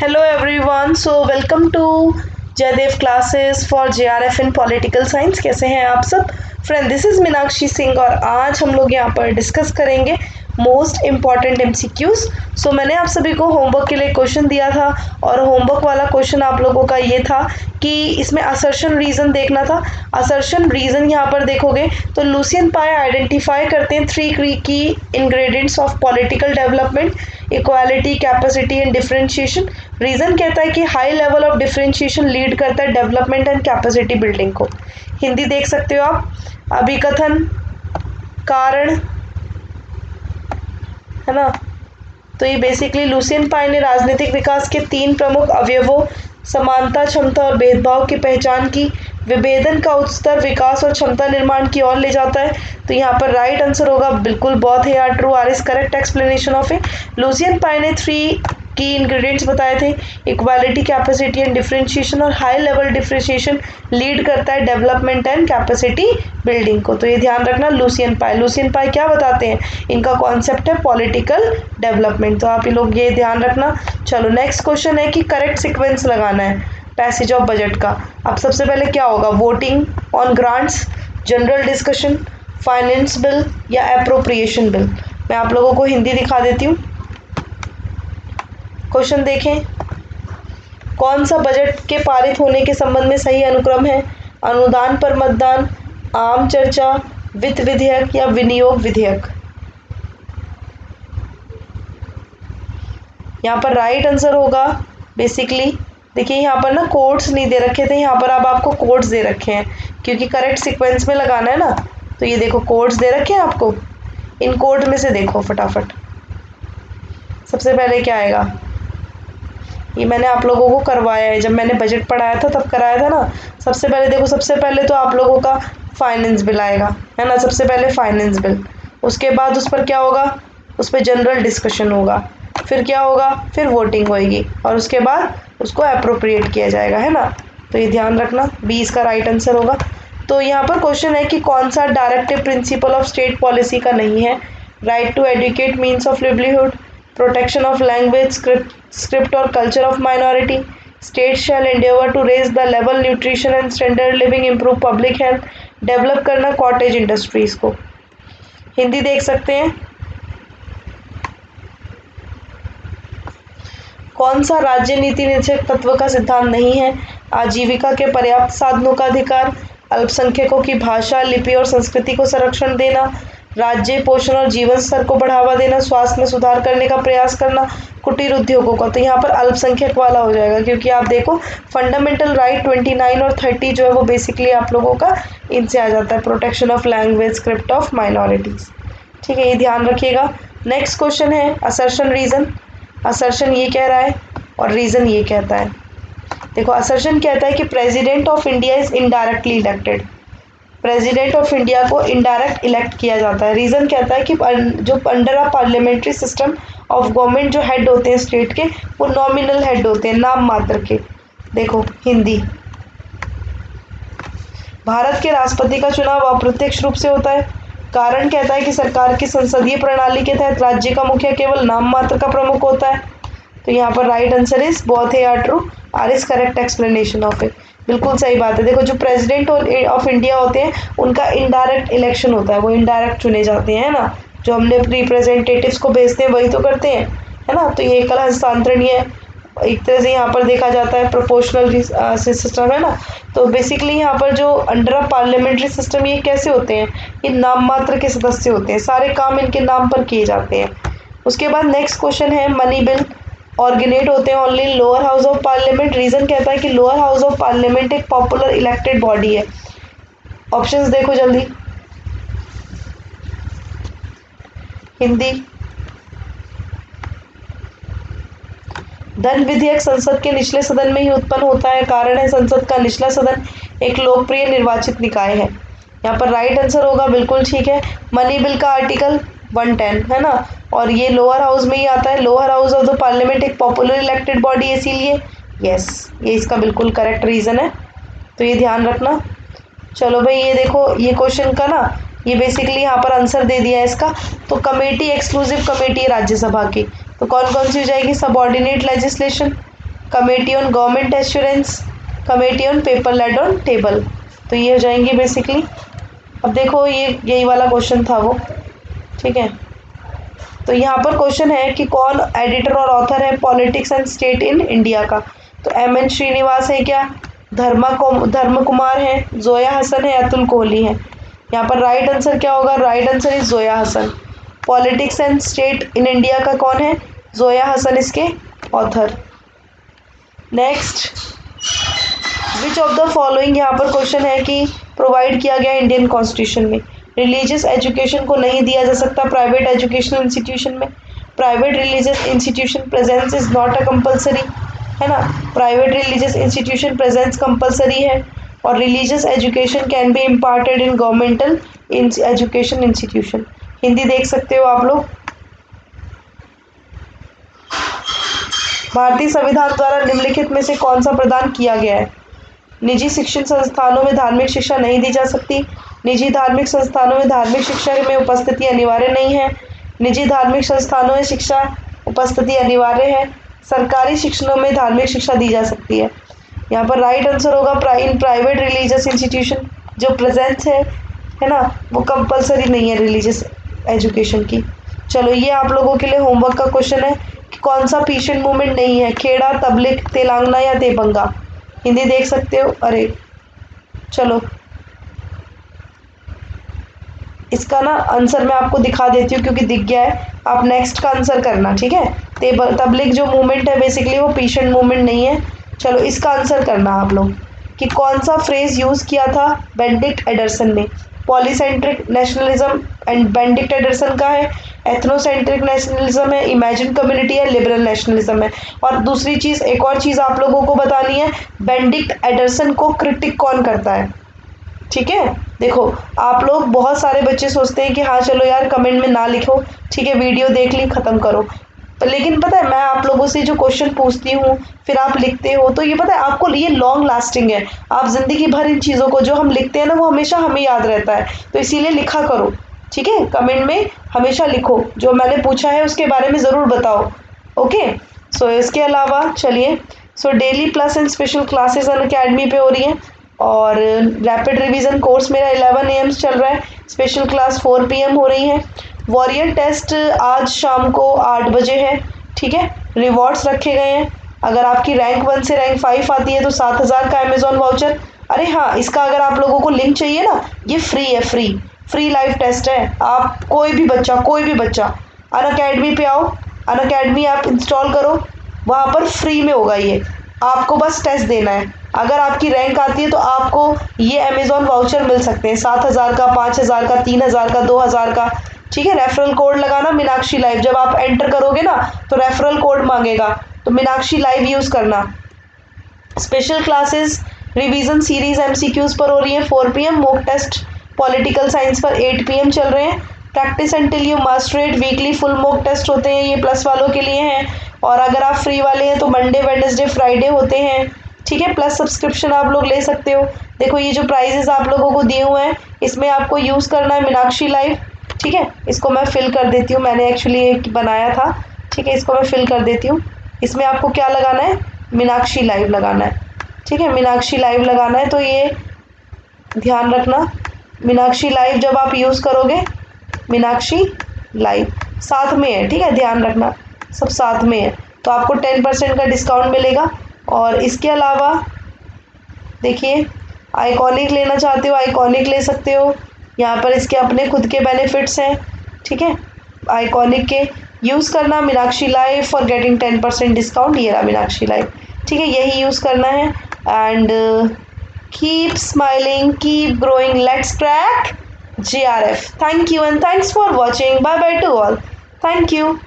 Hello everyone, so welcome to Jaidev classes for JRF in political science. कैसे हैं आप सब friend? This is Meenakshi Singh और आज हम लोग यहाँ पर डिस्कस करेंगे मोस्ट इम्पॉर्टेंट MCQs। सो मैंने आप सभी को होमवर्क के लिए क्वेश्चन दिया था और होमवर्क वाला क्वेश्चन आप लोगों का ये था कि इसमें असर्शन रीज़न देखना था। असर्शन रीज़न यहाँ पर देखोगे तो लुसियन पाए आइडेंटिफाई करते हैं 3 की ingredients of political development, equality, capacity and differentiation. Reason कहता है कि high level of differentiation lead करता है डेवलपमेंट एंड कैपेसिटी बिल्डिंग को। हिंदी देख सकते हो आप, अभिकथन, कारण, है ना। तो ये बेसिकली लुसियन पाई ने राजनीतिक विकास के 3 प्रमुख अवयवों समानता, क्षमता और भेदभाव की पहचान की। विभेदन का उच्चतर विकास और क्षमता निर्माण की ओर ले जाता है। तो यहाँ पर राइट आंसर होगा बिल्कुल बहुत है यार, true are is correct explanation of it. Lucian Pye ने 3 की इंग्रेडिएंट्स बताए थे, इक्वालिटी, कैपेसिटी एंड डिफरेंशिएशन, और हाई लेवल डिफरेंशिएशन लीड करता है डेवलपमेंट एंड कैपेसिटी बिल्डिंग को। तो ये ध्यान रखना, लुसियन पाई क्या बताते हैं, इनका कॉन्सेप्ट है पॉलिटिकल डेवलपमेंट। तो आप ये लोग ये ध्यान रखना। चलो नेक्स्ट क्वेश्चन है कि करेक्ट सीक्वेंस लगाना है पैसेज ऑफ बजट का। अब सबसे पहले क्या होगा, voting on grants, general discussion, finance bill या अप्रोप्रिएशन बिल। मैं आप लोगों को हिंदी दिखा देती हूँ। क्वेश्चन देखें, कौन सा बजट के पारित होने के संबंध में सही अनुक्रम है, अनुदान पर मतदान, आम चर्चा, वित्त विधेयक या विनियोग विधेयक। यहाँ पर राइट आंसर होगा बेसिकली, देखिए यहाँ पर ना कोड्स नहीं दे रखे थे, यहाँ पर अब आपको कोड्स दे रखे हैं क्योंकि करेक्ट सीक्वेंस में लगाना है ना। तो ये देखो कोड्स दे रखे हैं आपको, इन कोड में से देखो फटाफट। सबसे पहले क्या आएगा, ये मैंने आप लोगों को करवाया है, जब मैंने बजट पढ़ाया था तब कराया था ना। सबसे पहले देखो, सबसे पहले तो आप लोगों का फाइनेंस बिल आएगा, है ना। सबसे पहले फाइनेंस बिल, उसके बाद उस पर क्या होगा, उस पर जनरल डिस्कशन होगा, फिर क्या होगा, फिर वोटिंग होएगी और उसके बाद उसको अप्रोप्रिएट किया जाएगा, है ना। तो ये ध्यान रखना, 20 का राइट आंसर होगा। तो यहाँ पर क्वेश्चन है कि कौन सा directive principle of state policy का नहीं है, right to educate means of livelihood, protection of language, script or culture of minority, states shall endeavor to raise the level nutrition and standard living, improve public health, develop करना cottage industries को। हिंदी देख सकते हैं, कौन सा राज्य नीति निषेध तत्व का सिद्धांत नहीं है, आजीविका के पर्याप्त साधनों का अधिकार, अल्पसंख्यकों की भाषा, लिपि और संस्कृति को संरक्षण देना, राज्य पोषण और जीवन स्तर को बढ़ावा देना, स्वास्थ्य में सुधार करने का प्रयास करना, कुटीर उद्योगों का। तो यहाँ पर अल्पसंख्यक वाला हो जाएगा क्योंकि आप देखो फंडामेंटल राइट 29 और 30 जो है वो बेसिकली आप लोगों का इनसे आ जाता है, protection of language, script of minorities. ठीक है, ये ध्यान रखिएगा। नेक्स्ट क्वेश्चन है असर्शन रीजन। असर्शन ये कह रहा है और रीजन ये कहता है। देखो असर्शन कहता है कि president of India is indirectly elected, president of India को इनडायरेक्ट इलेक्ट किया जाता है। रीज़न कहता है कि जो under a parliamentary system of government जो हेड होते हैं स्टेट के, वो नॉमिनल हेड होते हैं, नाम मात्र के। देखो हिंदी, भारत के राष्ट्रपति का चुनाव अप्रत्यक्ष रूप से होता है। कारण कहता है कि सरकार की संसदीय प्रणाली के तहत राज्य का मुखिया केवल नाम मात्र का प्रमुख होता है। तो यहाँ पर राइट आंसर इज बहुत है यार, true are is correct explanation of it. बिल्कुल सही बात है। देखो जो प्रेसिडेंट ऑफ इंडिया होते हैं उनका इनडायरेक्ट इलेक्शन होता है, वो इनडायरेक्ट चुने जाते हैं, है ना। जो हमने रिप्रेजेंटेटिव्स को भेजते हैं वही तो करते हैं, है ना। तो ये कला हस्तांतरण है, एक तरह से यहाँ पर देखा जाता है प्रोपोर्शनल सिस्टम, है ना। तो बेसिकली यहाँ पर जो अंडर अ पार्लियामेंट्री सिस्टम ये कैसे होते हैं, ये नाम मात्र के सदस्य होते हैं, सारे काम इनके नाम पर किए जाते हैं। उसके बाद नेक्स्ट क्वेश्चन है मनी बिल ऑर्गेनेट होते हैं only lower house of parliament. Reason कहता है कि लोअर हाउस ऑफ पार्लियामेंट एक पॉपुलर इलेक्टेड बॉडी है। ऑप्शंस देखो जल्दी, हिंदी, धन विधेयक संसद के निचले सदन में ही उत्पन्न होता है। कारण है संसद का निचला सदन एक लोकप्रिय निर्वाचित निकाय है। यहाँ पर राइट आंसर होगा बिल्कुल ठीक है, मनी बिल का आर्टिकल 110, है ना। और ये लोअर हाउस में ही आता है, lower house of the parliament एक पॉपुलर इलेक्टेड बॉडी है इसीलिए। यस, ये इसका बिल्कुल करेक्ट रीजन है, तो ये ध्यान रखना। चलो भाई ये देखो, ये क्वेश्चन का ना ये बेसिकली यहाँ पर आंसर दे दिया है इसका। तो कमेटी एक्सक्लूसिव कमेटी है राज्यसभा की, तो कौन कौन सी हो जाएगी, subordinate legislation, committee on government assurance, committee on paper laid on table. तो ये हो जाएंगे बेसिकली। अब देखो ये यही वाला क्वेश्चन था वो, ठीक है। तो यहाँ पर क्वेश्चन है कि कौन एडिटर और ऑथर है politics and state in India का। तो एम एन श्रीनिवास है क्या, धर्म कुमार है, जोया हसन है, अतुल कोहली है। यहाँ पर राइट आंसर क्या होगा, right answer is Zoya Hasan. Politics and state in India का कौन है, जोया हसन इसके author. Next, which of the following, यहाँ पर क्वेश्चन है कि प्रोवाइड किया गया इंडियन कॉन्स्टिट्यूशन में। रिलीजियस एजुकेशन को नहीं दिया जा सकता प्राइवेट एजुकेशनल इंस्टीट्यूशन में। Private religious institution presence is not a compulsory, है ना। Private religious institution presence compulsory है। और religious education can be imparted in governmental education institution. Hindi देख सकते हो आप लोग। भारतीय संविधान द्वारा निम्नलिखित में से कौन सा प्रदान किया गया है। निजी शिक्षण संस्थानों में धार्मिक शिक्षा नहीं दी जा सकती। निजी धार्मिक संस्थानों में धार्मिक शिक्षा में उपस्थिति अनिवार्य नहीं है। निजी धार्मिक संस्थानों में शिक्षा उपस्थिति अनिवार्य है। सरकारी शिक्षणों में धार्मिक शिक्षा दी जा सकती है। यहाँ पर राइट आंसर होगा इन प्राइवेट रिलीजियस इंस्टीट्यूशन जो प्रेजेंस है ना, वो कंपलसरी नहीं है रिलीजियस एजुकेशन की। चलो ये आप लोगों के लिए होमवर्क का क्वेश्चन है कि कौन सा पीशन मूवमेंट नहीं है, खेड़ा, तबलीग, तेलंगाना या देबंगा। हिंदी देख सकते हो। अरे चलो इसका ना आंसर मैं आपको दिखा देती हूँ क्योंकि दिख गया है। आप नेक्स्ट का आंसर करना, ठीक है। तबलीग जो मूवमेंट है बेसिकली वो पीशन मूवमेंट नहीं है। चलो इसका आंसर करना आप लोग कि कौन सा फ्रेज यूज किया था बेनेडिक्ट एंडरसन ने। Polycentric nationalism and Benedict Anderson का है। एथनोसेंट्रिक नेशनलिज्म है, इमेजिन कम्युनिटी है, लिबरल नेशनलिज्म है। और दूसरी चीज़, एक और चीज़ आप लोगों को बतानी है, बेनेडिक्ट एंडरसन को क्रिटिक कौन करता है, ठीक है। देखो आप लोग बहुत सारे बच्चे सोचते हैं कि हाँ चलो यार कमेंट में ना लिखो, ठीक है, वीडियो देख ली ख़त्म करो। लेकिन पता है मैं आप लोगों से जो क्वेश्चन पूछती हूँ फिर आप लिखते हो, तो ये पता है आपको ये लॉन्ग लास्टिंग है। आप ज़िंदगी भर इन चीज़ों को जो हम लिखते हैं ना वो हमेशा हमें याद रहता है। तो इसीलिए लिखा करो, ठीक है। कमेंट में हमेशा लिखो, जो मैंने पूछा है उसके बारे में ज़रूर बताओ। ओके, सो इसके अलावा चलिए, so daily plus and special classes Unacademy पे हो रही हैं। और रैपिड रिवीजन कोर्स मेरा 11 AM चल रहा है, स्पेशल क्लास 4 PM हो रही है। वॉरियर टेस्ट आज शाम को 8 बजे है, ठीक है। रिवॉर्ड्स रखे गए हैं, अगर आपकी रैंक 1 से रैंक 5 आती है तो 7000 का अमेजोन वाउचर। अरे हाँ, इसका अगर आप लोगों को लिंक चाहिए ना, ये फ्री है, फ्री लाइव टेस्ट है। आप कोई भी बच्चा अनअकैडमी पे आओ, अनअकैडमी ऐप इंस्टॉल करो, वहाँ पर फ्री में होगा ये। आपको बस टेस्ट देना है, अगर आपकी रैंक आती है तो आपको ये अमेजोन वाउचर मिल सकते हैं 7000 का, 5000 का, 3000 का, 2000 का, ठीक है। रेफरल कोड लगाना मीनाक्षी लाइव, जब आप एंटर करोगे ना तो रेफरल कोड मांगेगा, तो मीनाक्षी लाइव यूज़ करना। Special classes revision series MCQs पर हो रही है 4 PM। Mock test political science पर 8 PM चल रहे हैं। Practice until you master it weekly full mock test होते हैं, ये प्लस वालों के लिए हैं। और अगर आप फ्री वाले हैं तो मंडे, वेडनेसडे, फ्राइडे होते हैं, ठीक है। प्लस सब्सक्रिप्शन आप लोग ले सकते हो। देखो ये जो प्राइजेस आप लोगों को दिए हुए हैं इसमें आपको यूज़ करना है मीनाक्षी लाइव, ठीक है। इसको मैं फिल कर देती हूँ, मैंने एक्चुअली एक बनाया था, ठीक है। इसको मैं फिल कर देती हूँ। इसमें आपको क्या लगाना है, मीनाक्षी लाइव लगाना है, ठीक है। मीनाक्षी लाइव लगाना है, तो ये ध्यान रखना, मीनाक्षी लाइव जब आप यूज़ करोगे, मीनाक्षी लाइव साथ में है, ठीक है, ध्यान रखना सब साथ में है, तो आपको 10% का डिस्काउंट मिलेगा। और इसके अलावा देखिए, आइकॉनिक लेना चाहते हो आइकॉनिक ले सकते हो, यहाँ पर इसके अपने खुद के बेनिफिट्स हैं, ठीक है। आइकॉनिक के यूज़ करना Meenakshi live for getting 10% discount, ये रहा मीनाक्षी लाइव, ठीक है, यही यूज़ करना है। And keep smiling, keep growing, let's crack JRF। Thank you and thanks for watching, bye bye to all, thank you.